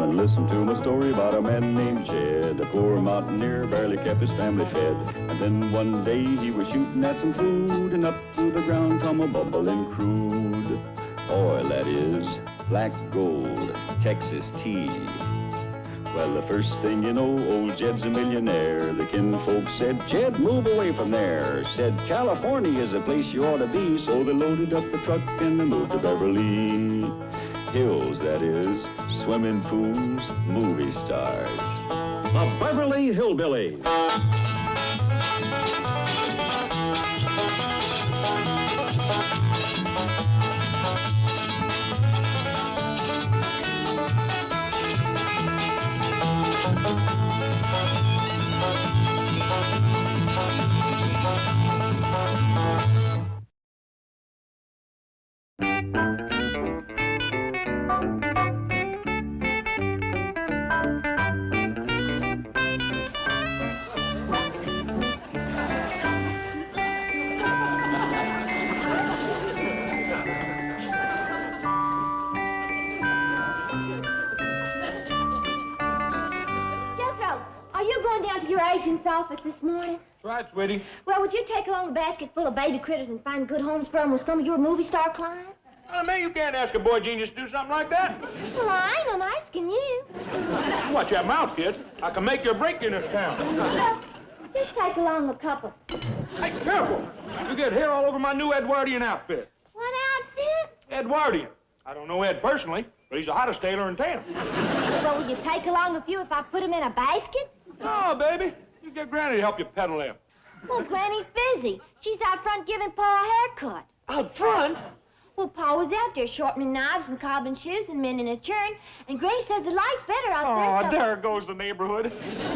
and listen to my story about a man named Jed. A poor mountaineer barely kept his family fed. And then one day he was shooting at some food, and up through the ground come a bubbling crude oil, that is, black gold, Texas tea. Well, the first thing you know, old Jed's a millionaire. The kinfolk said, Jed, move away from there. Said, California is the place you ought to be. So they loaded up the truck and they moved to Beverly Hills, that is, swimming pools, movie stars. The Beverly Hillbillies. Office this morning? That's right, sweetie. Well, would you take along a basket full of baby critters and find good homes for them with some of your movie star clients? Well, man, you can't ask a boy genius to do something like that. Well, I ain't. I'm asking you. Watch that mouth, kid. I can make you break in this town. Well, just take along a couple. Hey, careful. You get hair all over my new Edwardian outfit. What outfit? Edwardian. I don't know Ed personally, but he's the hottest tailor in town. Well, will you take along a few if I put them in a basket? No, baby. You get Granny to help you peddle them. Well, Granny's busy. She's out front giving Pa a haircut. Out front? Well, Pa was out there shortening knives and cobbing shoes and mending a churn, and Granny says the light's better out there. Oh, there goes the neighborhood.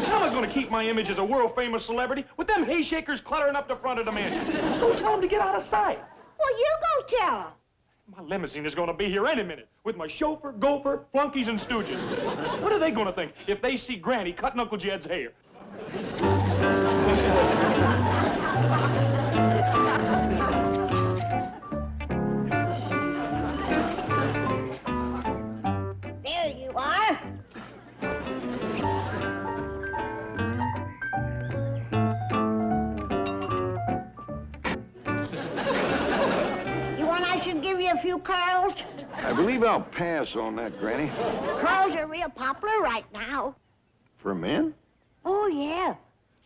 How am I going to keep my image as a world-famous celebrity with them hayshakers cluttering up the front of the mansion? Go tell them to get out of sight. Well, you go tell them. My limousine is going to be here any minute with my chauffeur, gopher, flunkies, and stooges. What are they going to think if they see Granny cutting Uncle Jed's hair? There you are. You want I should give you a few curls? I believe I'll pass on that, Granny. Curls are real popular right now. For men? Oh, yeah.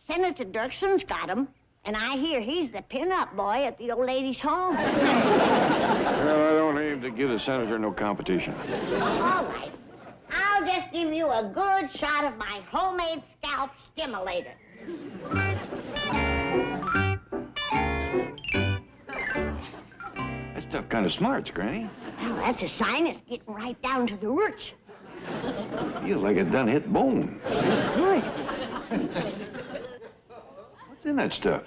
Senator Dirkson's got 'em, and I hear he's the pin-up boy at the old lady's home. Well, I don't aim to give the senator no competition. All right. I'll just give you a good shot of my homemade scalp stimulator. That stuff kind of smarts, Granny. Well, that's a sign it's getting right down to the roots. Feels like it done hit bone. Good. What's in that stuff?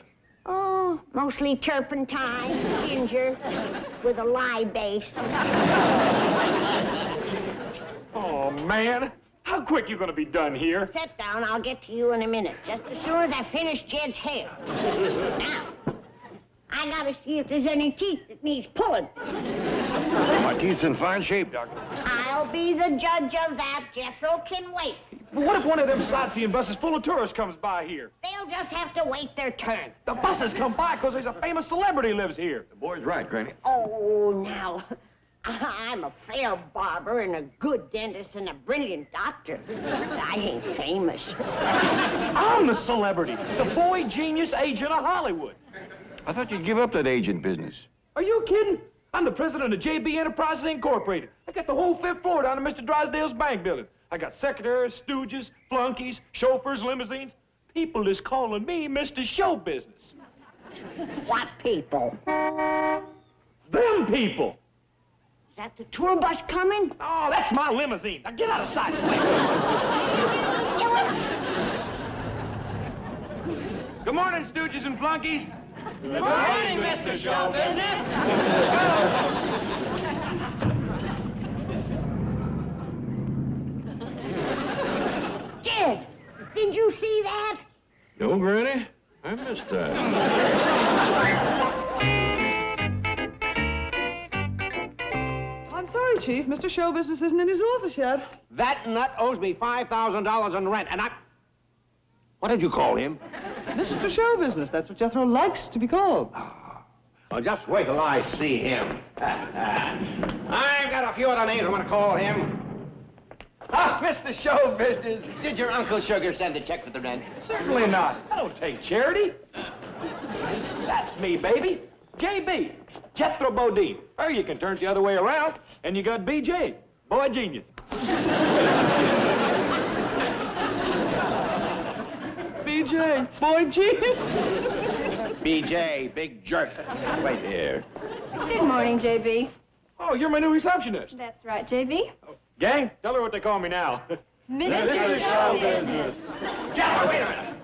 Oh, mostly turpentine, ginger, with a lye base. Oh, man. How quick you going to be done here? Sit down. I'll get to you in a minute, just as soon as I finish Jed's hair. Now, I gotta see if there's any teeth that needs pulling. My teeth's in fine shape, Doctor. I'll be the judge of that. Jethro can wait. But what if one of them sightseeing buses full of tourists comes by here? They'll just have to wait their turn. The buses come by because there's a famous celebrity lives here. The boy's right, Granny. Oh, now, I'm a fair barber and a good dentist and a brilliant doctor. But I ain't famous. I'm the celebrity, the boy genius agent of Hollywood. I thought you'd give up that agent business. Are you kidding? I'm the president of J.B. Enterprises Incorporated. I got the whole 5th floor down in Mr. Drysdale's bank building. I got secretaries, stooges, flunkies, chauffeurs, limousines. People is calling me Mr. Show Business. What people? Them people. Is that the tour bus coming? Oh, that's my limousine. Now get out of sight. Good morning, stooges and flunkies. Good morning, Mr. Show Business. Jed, did you see that? No, Granny. I missed that. I'm sorry, Sorry, Chief. Mr. Show Business isn't in his office yet. That nut owes me $5,000 in rent, and I... What did you call him? Mr. Show Business. That's what Jethro likes to be called. Well, just wait till I see him. I've got a few other names I'm going to call him. Ah, Mr. Show Business, did your Uncle Sugar send a check for the rent? Certainly not. I don't take charity. That's me, baby. JB, Jethro Bodine. Or you can turn it the other way around, and you got BJ, boy genius. BJ, boy genius. BJ, big jerk. Right here. Good morning, JB. Oh, you're my new receptionist. That's right, JB. Gang, tell her what they call me now. Mr. Show Business. Jethro, wait a minute.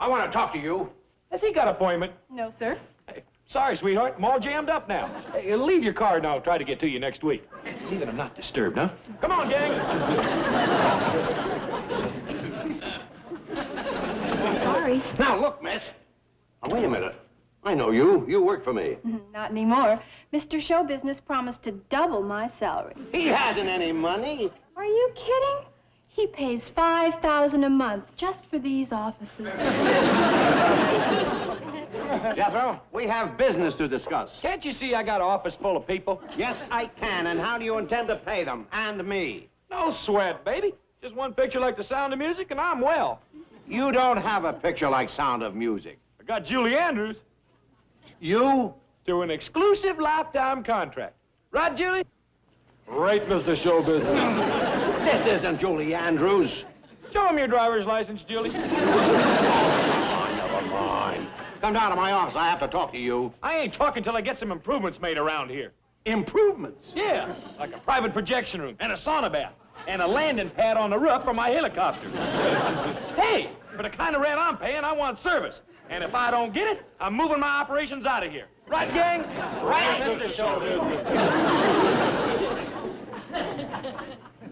I want to talk to you. Has he got an appointment? No, sir. Hey, sorry, sweetheart. I'm all jammed up now. Hey, leave your card and I'll try to get to you next week. See that I'm not disturbed, huh? Come on, gang. Sorry. Now, look, miss. Now, wait a minute. I know you. You work for me. Not anymore. Mr. Show Business promised to double my salary. He hasn't any money. Are you kidding? He pays $5,000 a month just for these offices. Jethro, we have business to discuss. Can't you see I got an office full of people? Yes, I can. And how do you intend to pay them? And me? No sweat, baby. Just one picture like The Sound of Music and I'm well. You don't have a picture like Sound of Music. I got Julie Andrews You? to an exclusive lifetime contract. Right, Julie? Right, Mr. Show Business. This isn't Julie Andrews. Show him your driver's license, Julie. Oh, never mind. Come down to my office. I have to talk to you. I ain't talking till I get some improvements made around here. Improvements? Yeah, like a private projection room and a sauna bath and a landing pad on the roof for my helicopter. Hey, for the kind of rent I'm paying, I want service. And if I don't get it, I'm moving my operations out of here. Right, gang? Right, Mr. Show Business.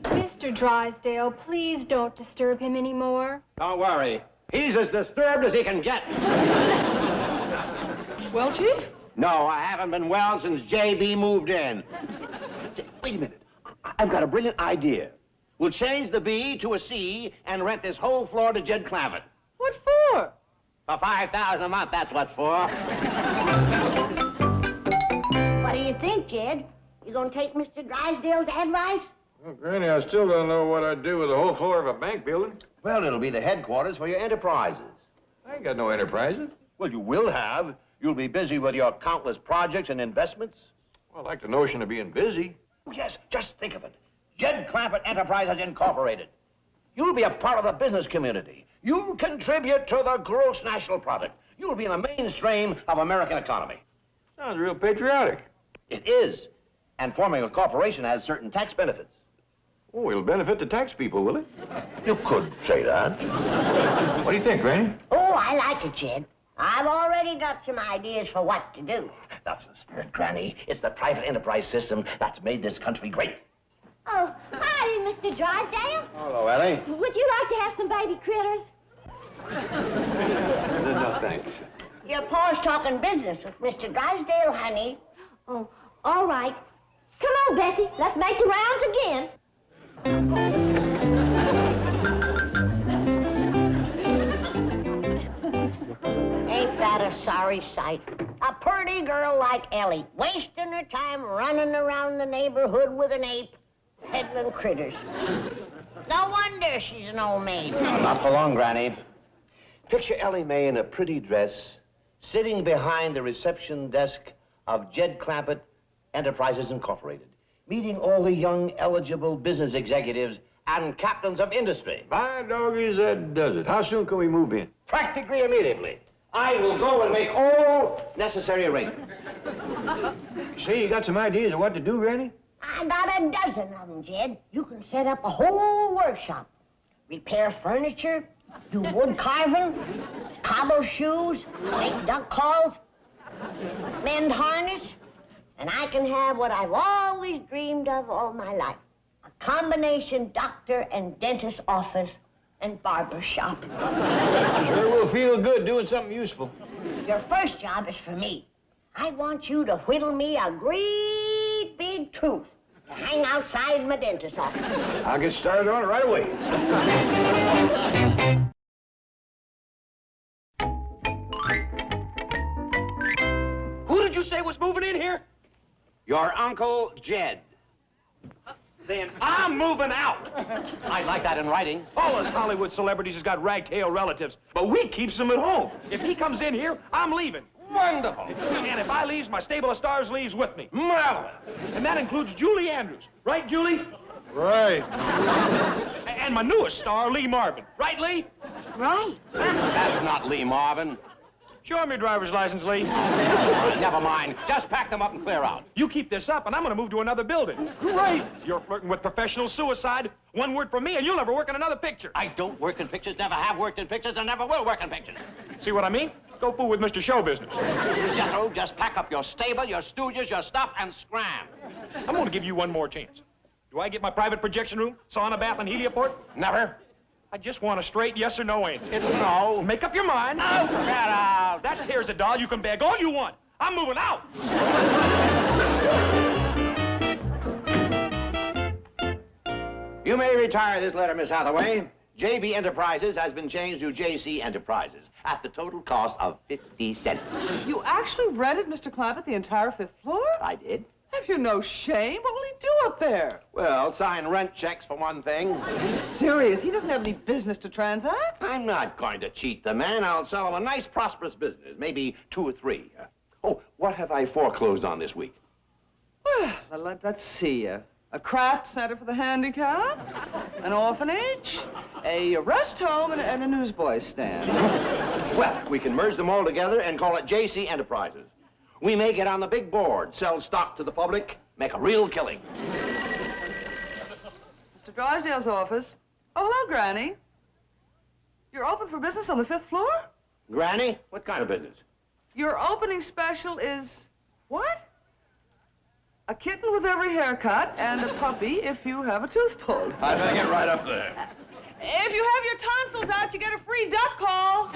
Mr. Drysdale, please don't disturb him anymore. Don't worry. He's as disturbed as he can get. Well, Chief? No, I haven't been well since JB moved in. Wait a minute. I've got a brilliant idea. We'll change the B to a C and rent this whole floor to Jed Clampett. What for? For $5,000 a month, that's what for. What do you think, Jed? You gonna take Mr. Drysdale's advice? Well, Granny, I still don't know what I'd do with the whole floor of a bank building. Well, it'll be the headquarters for your enterprises. I ain't got no enterprises. Well, you will have. You'll be busy with your countless projects and investments. Well, I like the notion of being busy. Oh, yes, just think of it. Jed Clampett Enterprises Incorporated. You'll be a part of the business community. You'll contribute to the gross national product. You'll be in the mainstream of American economy. Sounds real patriotic. It is. And forming a corporation has certain tax benefits. Oh, it'll benefit the tax people, will it? You could say that. What do you think, Granny? Oh, I like it, Jed. I've already got some ideas for what to do. That's the spirit, Granny. It's the private enterprise system that's made this country great. Oh, howdy, Mr. Drysdale. Hello, Ellie. Would you like to have some baby critters? No, thanks. Your pa's talking business with Mr. Drysdale, honey. Oh, all right. Come on, Bessie. Let's make the rounds again. Ain't that a sorry sight? A purty girl like Ellie, wasting her time running around the neighborhood with an ape, peddling critters. No wonder she's an old maid. Not for long, Granny. Picture Ellie Mae in a pretty dress, sitting behind the reception desk of Jed Clampett Enterprises Incorporated, meeting all the young, eligible business executives and captains of industry. By doggies, that does it. How soon can we move in? Practically immediately. I will go and make all necessary arrangements. Say, you got some ideas of what to do, Granny? I got a dozen of them, Jed. You can set up a whole workshop. Repair furniture, do wood carving, cobble shoes, make duck calls, mend harness, and I can have what I've always dreamed of all my life. A combination doctor and dentist office and barber shop. Sure will feel good doing something useful. Your first job is for me. I want you to whittle me a great big tooth hang outside my dentist's office. I'll get started on it right away. Who did you say was moving in here? Your Uncle Jed. Then I'm moving out. I'd like that in writing. All us Hollywood celebrities has got ragtail relatives, but we keeps them at home. If he comes in here, I'm leaving. Wonderful. And if I leaves, my stable of stars leaves with me. Marvelous. And that includes Julie Andrews. Right, Julie? Right. And my newest star, Lee Marvin. Right, Lee? Right. That's not Lee Marvin. Show him your driver's license, Lee. Never mind. Just pack them up and clear out. You keep this up, and I'm going to move to another building. Great. You're flirting with professional suicide. One word from me, and you'll never work in another picture. I don't work in pictures, never have worked in pictures, and never will work in pictures. See what I mean? Go fool with Mr. Show Business. Jethro, just pack up your stable, your stooges, your stuff, and scram. I'm going to give you one more chance. Do I get my private projection room, sauna bath, and helioport? Never. I just want a straight yes or no answer. It's no. Make up your mind. Oh, get out. That here's a doll. You can beg all you want. I'm moving out. You may retire this letter, Miss Hathaway. JB Enterprises has been changed to JC Enterprises at the total cost of 50 cents. You actually rented Mr. Clampett the entire 5th floor? I did. Have you no shame? What will he do up there? Well, sign rent checks for one thing. Serious, he doesn't have any business to transact. I'm not going to cheat the man. I'll sell him a nice, prosperous business, maybe 2 or 3. Oh, what have I foreclosed on this week? Well, let's see. A craft center for the handicapped, an orphanage, a rest home, and a newsboy stand. Well, we can merge them all together and call it JC Enterprises. We may get on the big board, sell stock to the public, make a real killing. Mr. Drysdale's office. Oh, hello, Granny. You're open for business on the 5th floor? Granny, what kind of business? Your opening special is what? A kitten with every haircut and a puppy if you have a tooth pulled. I'd better get right up there. If you have your tonsils out, you get a free duck call.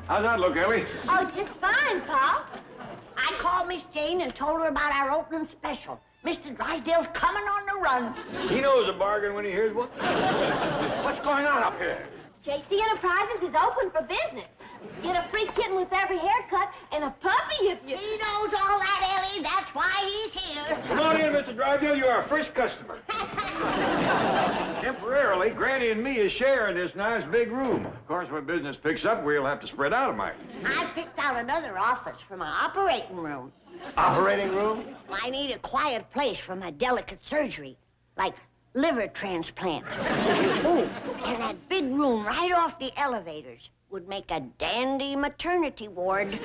How's that look, Ellie? Oh, just fine, Pa. I called Miss Jane and told her about our opening special. Mr. Drysdale's coming on the run. He knows a bargain when he hears one. What's going on up here? JC Enterprises is open for business. Get a free kitten with every haircut and a puppy if you... He knows all that, Ellie. That's why he's here. Come on in, Mr. Drysdale. You're our first customer. Temporarily, Granny and me is sharing this nice big room. Of course, when business picks up, we'll have to spread out a mite. I picked out another office for my operating room. Operating room? I need a quiet place for my delicate surgery, like liver transplants. Oh, and that big room right off the elevators would make a dandy maternity ward.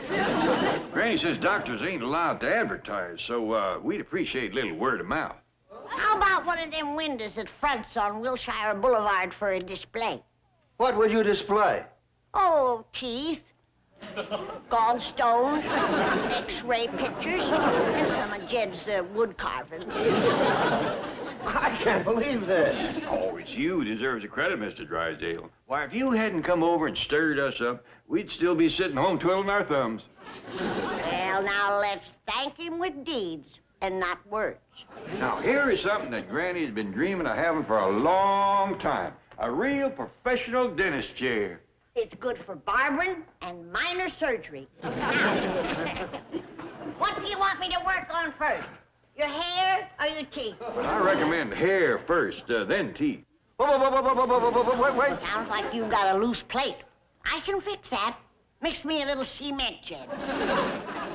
Granny says doctors ain't allowed to advertise, so we'd appreciate a little word of mouth. How about one of them windows that fronts on Wilshire Boulevard for a display? What would you display? Oh, teeth, gallstones, X-ray pictures, and some of Jed's wood carvings. I can't believe this. Oh, it's you who deserves the credit, Mr. Drysdale. Why, if you hadn't come over and stirred us up, we'd still be sitting home twiddling our thumbs. Well, now let's thank him with deeds and not words. Now, here is something that Granny's been dreaming of having for a long time. A real professional dentist chair. It's good for barbering and minor surgery. Now, what do you want me to work on first? Your hair or your teeth? I recommend hair first, then teeth. Wait. Sounds like you've got a loose plate. I can fix that. Mix me a little cement, Jed.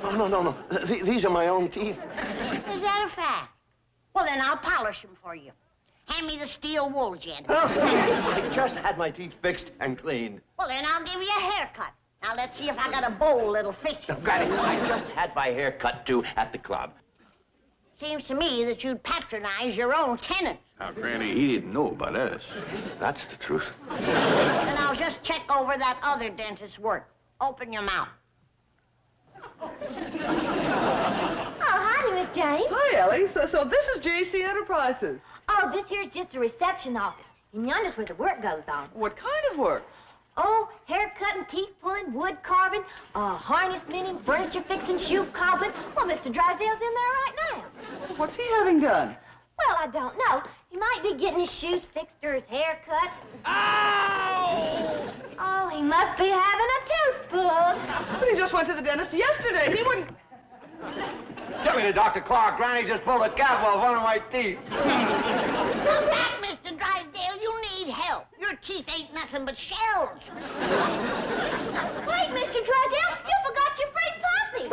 No. These are my own teeth. Is that a fact? Well, then I'll polish them for you. Hand me the steel wool, Jed. I just had my teeth fixed and cleaned. Well, then I'll give you a haircut. Now, let's see if I got a bowl that'll fit you. Granny, I just had my hair cut, too, at the club. Seems to me that you'd patronize your own tenants. Now, Granny, he didn't know about us. That's the truth. Then I'll just check over that other dentist's work. Open your mouth. Oh, hi, Miss Jane. Hi, Ellie. So this is JC Enterprises. Oh, this here's just the reception office. And yonder's where the work goes on. What kind of work? Oh, haircutting, teeth pulling, wood carving, harness mending, furniture fixing, shoe cobbling. Well, Mr. Drysdale's in there right now. What's he having done? Well, I don't know. He might be getting his shoes fixed or his hair cut. Ow! Oh, he must be having a tooth pulled. But he just went to the dentist yesterday. He wouldn't... Get me to Dr. Clark. Granny just pulled a cap off one of my teeth. Come back, Mr. Drysdale. You need help. Your teeth ain't nothing but shells. Wait, Mr. Drysdale, you forgot your free puppy.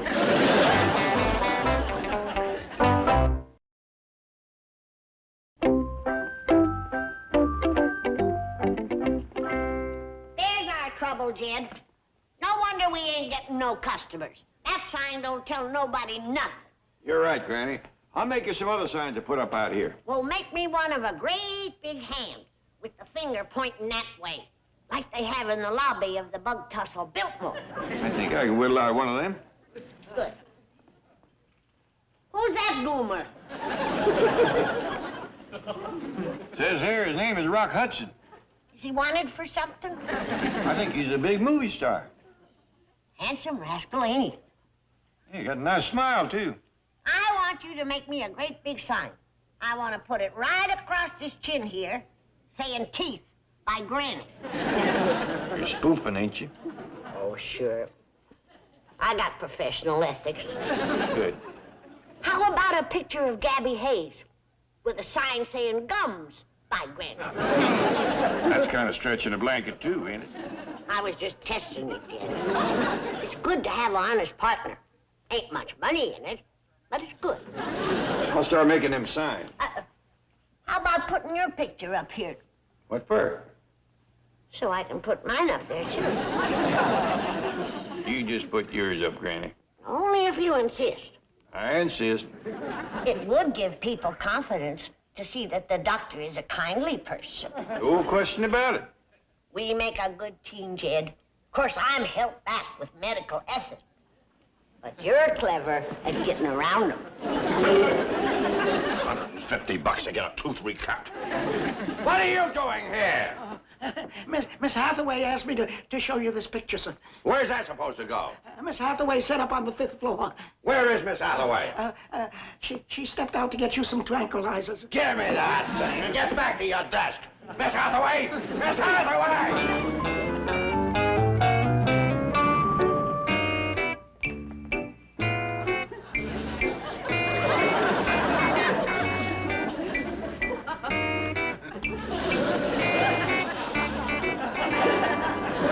There's our trouble, Jed. No wonder we ain't getting no customers. That sign don't tell nobody nothing. You're right, Granny. I'll make you some other signs to put up out here. Well, make me one of a great big hand with the finger pointing that way, like they have in the lobby of the Bug Tussle Biltmore. I think I can whittle out one of them. Good. Who's that goomer? Says here his name is Rock Hudson. Is he wanted for something? I think he's a big movie star. Handsome rascal, ain't he? He got a nice smile, too. I want you to make me a great big sign. I want to put it right across this chin here, saying teeth by Granny. You're spoofing, ain't you? Oh, sure. I got professional ethics. Good. How about a picture of Gabby Hayes with a sign saying gums by Granny? That's kind of stretching a blanket, too, ain't it? I was just testing it, Jed. It's good to have an honest partner. Ain't much money in it, but it's good. I'll start making them signs. How about putting your picture up here What for? so I can put mine up there, too? You just put yours up, Granny. Only if you insist. I insist. It would give people confidence to see that the doctor is a kindly person. No question about it. We make a good team, Jed. Of course, I'm held back with medical ethics. But you're clever at getting around them. $150 to get a tooth recut. What are you doing here? Miss Hathaway asked me to show you this picture, sir. Where's that supposed to go? Miss Hathaway set up on the 5th floor. Where is Miss Hathaway? She stepped out to get you some tranquilizers. Give me that thing and get back to your desk. Miss Hathaway! Miss Hathaway!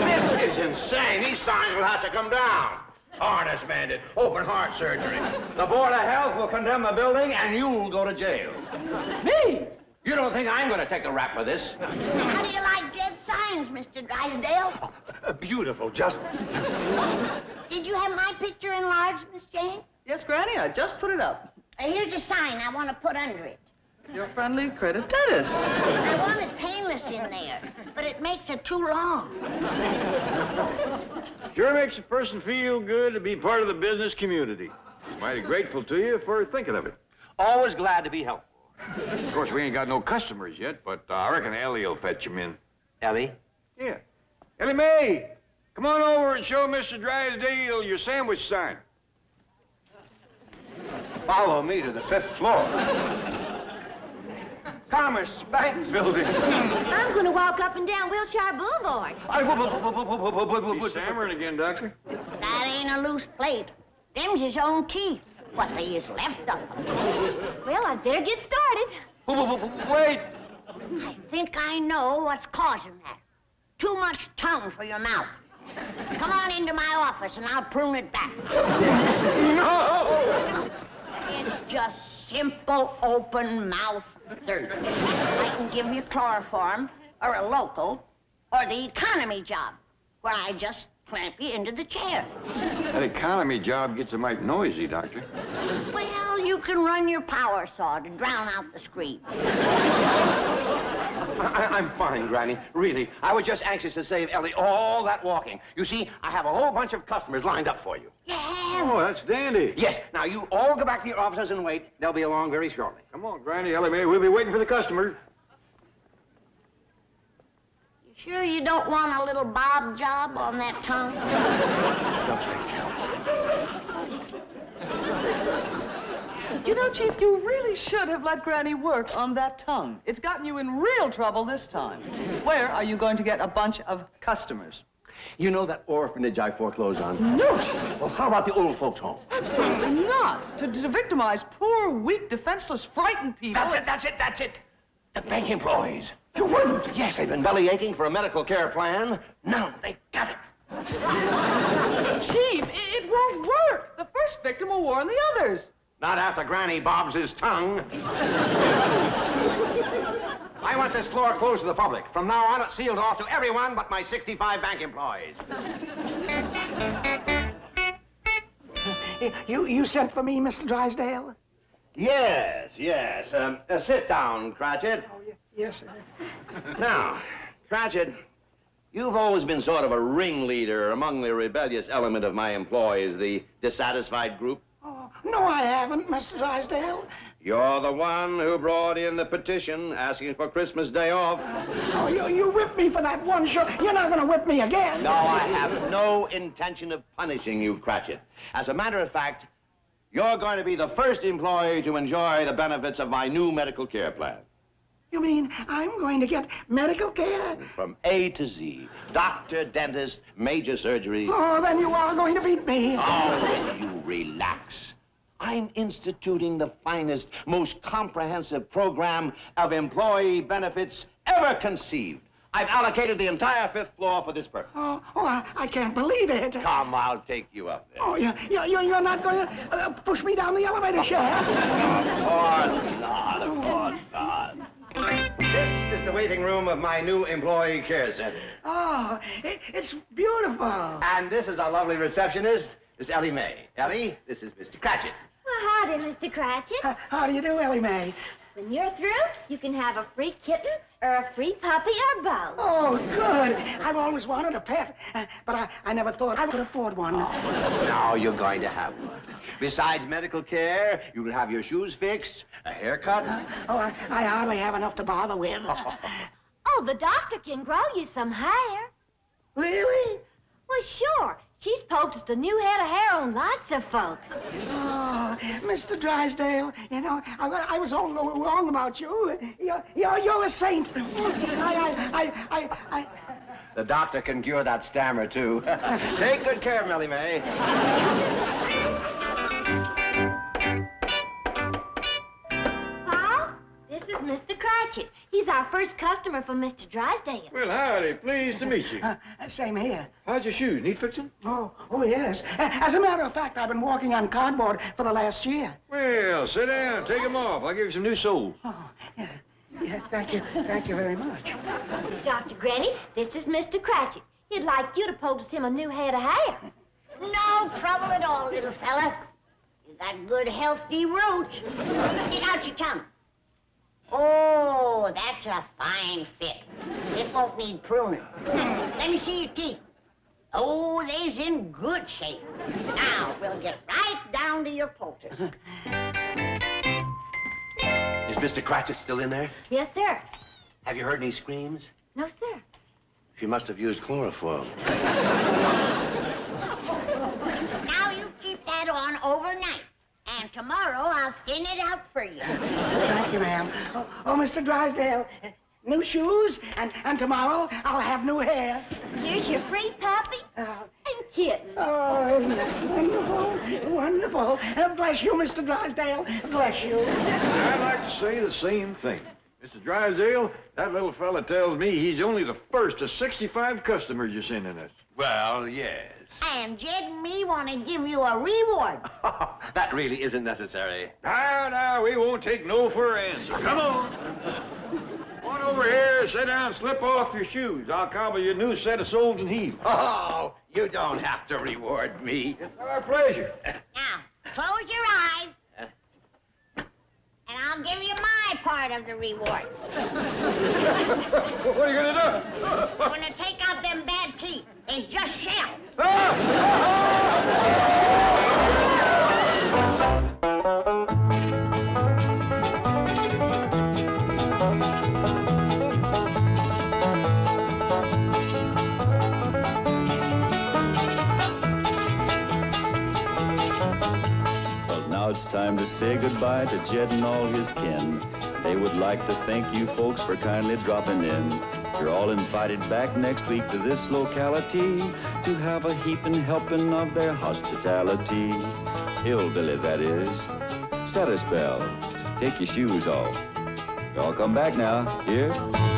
This is insane. These signs will have to come down. Harness mandate, open heart surgery. The Board of Health will condemn the building and you'll go to jail. Me? You don't think I'm going to take a rap for this? How do you like Jed's signs, Mr. Drysdale? Beautiful, just... Did you have my picture enlarged, Miss Jane? Yes, Granny, I just put it up. Here's a sign I want to put under it. Your friendly critic dentist. I want it painless in there, but it makes it too long. Sure makes a person feel good to be part of the business community. Mighty grateful to you for thinking of it. Always glad to be helpful. Of course, we ain't got no customers yet, but I reckon Ellie will fetch them in. Ellie? Yeah. Ellie Mae, come on over and show Mr. Drysdale your sandwich sign. Follow me to the 5th floor. Commerce Bank Building. I'm going to walk up and down Wilshire Boulevard. He's stammering again, Doctor. That ain't a loose plate. Them's his own teeth. What they is left of them. Well, I'd better get started. Wait. I think I know what's causing that. Too much tongue for your mouth. Come on into my office and I'll prune it back. No! It's just simple open mouth surgery. I can give you chloroform or a local or the economy job where I just clamp you into the chair. That economy job gets a mite noisy, Doctor. Well, you can run your power saw to drown out the scream. I'm fine, Granny. Really. I was just anxious to save Ellie all that walking. You see, I have a whole bunch of customers lined up for you. You have? Oh, that's dandy. Yes. Now, you all go back to your offices and wait. They'll be along very shortly. Come on, Granny, Ellie Mae. We'll be waiting for the customer. You Sure you don't want a little bob job on that tongue? No, thank you. You know, Chief, you really should have let Granny work on that tongue. It's gotten you in real trouble this time. Where are you going to get a bunch of customers? You know that orphanage I foreclosed on? No, Chief. Well, how about the old folks' home? Absolutely not. To victimize poor, weak, defenseless, frightened people. That's it. The bank employees. You wouldn't? Yes, they've been belly aching for a medical care plan. Now they got it. Chief, it won't work. The first victim will warn the others. Not after Granny bobs his tongue. I want this floor closed to the public. From now on, it's sealed off to everyone but my 65 bank employees. You sent for me, Mr. Drysdale? Yes. Sit down, Cratchit. Oh, yes, sir. Now, Cratchit, you've always been sort of a ringleader among the rebellious element of my employees, the dissatisfied group. Oh, no, I haven't, Mr. Drysdale. You're the one who brought in the petition asking for Christmas Day off. Oh, you whipped me for that one show. You're not going to whip me again. No, I have no intention of punishing you, Cratchit. As a matter of fact, you're going to be the first employee to enjoy the benefits of my new medical care plan. You mean I'm going to get medical care? From A to Z. Doctor, dentist, major surgery. Oh, then you are going to beat me. Oh, you relax. I'm instituting the finest, most comprehensive program of employee benefits ever conceived. I've allocated the entire 5th floor for this purpose. I can't believe it. Come, I'll take you up there. Oh, you're not going to push me down the elevator shaft? Of course not. This is the waiting room of my new employee care center. Oh, it's beautiful. And this is our lovely receptionist, Miss Ellie Mae. Ellie, this is Mr. Cratchit. Well, howdy, Mr. Cratchit. How do you do, Ellie Mae? When you're through, you can have a free kitten or a free puppy or both. Oh, good. I've always wanted a pet, but I never thought I could afford one. Now you're going to have one. Besides medical care, you'll have your shoes fixed, a haircut. I hardly have enough to bother with. Oh, the doctor can grow you some hair. Really? Well, sure. She's poulticed a new head of hair on lots of folks. Oh, Mr. Drysdale, you know, I was all wrong about you. You're a saint. The doctor can cure that stammer, too. Take good care of Melly Mae. Pa, this is Mr. Cratchit. He's our first customer for Mr. Drysdale. Well, howdy. Pleased to meet you. Same here. How's your shoes? Need fixing? Oh, yes. As a matter of fact, I've been walking on cardboard for the last year. Well, sit down. Take them off. I'll give you some new soles. Oh, yeah, thank you. Thank you very much. Dr. Granny, this is Mr. Cratchit. He'd like you to poultice him a new head of hair. No trouble at all, little fella. You got good, healthy roots. Get out your tongue. Oh, that's a fine fit. It won't need pruning. Let me see your teeth. Oh, they's in good shape. Now, we'll get right down to your poultice. Is Mr. Cratchit still in there? Yes, sir. Have you heard any screams? No, sir. She must have used chloroform. Now you keep that on overnight. And tomorrow I'll thin it out for you. Thank you, ma'am. Oh, Mr. Drysdale, new shoes, and tomorrow I'll have new hair. Here's your free puppy and kitten. Oh, isn't that wonderful? Wonderful. Bless you, Mr. Drysdale. Bless you. I'd like to say the same thing. Mr. Drysdale, that little fella tells me he's only the first of 65 customers you're sending us. Well, yes. And Jed and me want to give you a reward. That really isn't necessary. Now, we won't take no for an answer. Come on. Come on over here, sit down, slip off your shoes. I'll cobble you a new set of soles and heels. Oh, you don't have to reward me. It's our pleasure. Now, close your eyes. And I'll give you my part of the reward. What are you going to do? I'm going to take out them bad teeth. It's just shell. it's time to say goodbye to Jed and all his kin. They would like to thank you folks for kindly dropping in. You're all invited back next week to this locality to have a heaping helping of their hospitality. Hillbilly, that is. Set a spell. Take your shoes off. Y'all come back now. Here?